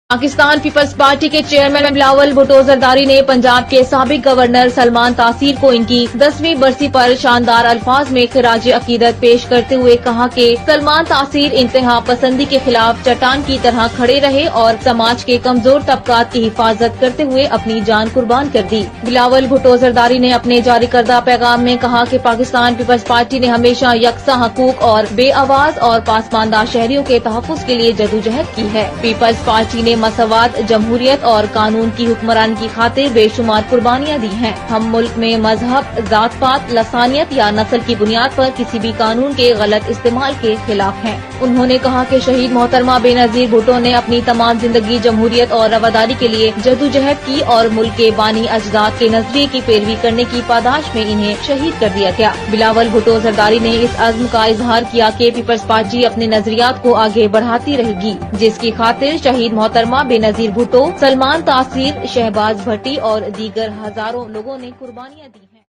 Pakistan peoples party के chairman Bilawal Bhutto Zardari ने पंजाब के साबिक गवर्नर सलमान तासीर को इनकी 10वीं बरसी पर शानदार अल्फाज में खिराज अकीदत पेश करते हुए कहा कि सलमान तासीर इंतहा पसंदी के खिलाफ चट्टान की तरह खड़े रहे और समाज के कमजोर तबकात की हिफाजत करते हुए अपनी जान कुर्बान कर दी। बिलावल भुट्टो जरदारी ने अपने जारी करदा पैगाम में कहा कि पाकिस्तान पीपल्स पार्टी ने हमेशा यकसा हकूक और बेआवाज और पासमानदा शहरियों के तहफ्फुज के लिए जदोजहद की है। पीपल्स पार्टी ने मसवात, जमहूरियत और कानून की हुक्मरानी की खातिर बेशुमार कुर्बानियां दी हैं। हम मुल्क में मजहब, जात पात, लसानियत या नस्ल की बुनियाद पर किसी भी कानून के गलत इस्तेमाल के खिलाफ हैं। उन्होंने कहा कि शहीद मोहतरमा बेनजीर भुट्टो ने अपनी तमाम जिंदगी जमहूरियत और रवादारी के लिए जदोजहद की और मुल्क के बानी अजदाद के नजरिए की पैरवी करने की पादाश में इन्हें शहीद कर दिया गया। बिलावल भुट्टो जरदारी ने इस अज़्म का इजहार किया कि पीपल्स पार्टी अपने नजरियात को आगे बढ़ाती रहेगी, जिसकी खातिर शहीद मोहतरमा बेनजीर भुट्टो, सलमान तासीर, शहबाज भट्टी और दीगर हजारों लोगों ने कुर्बानियां दी हैं।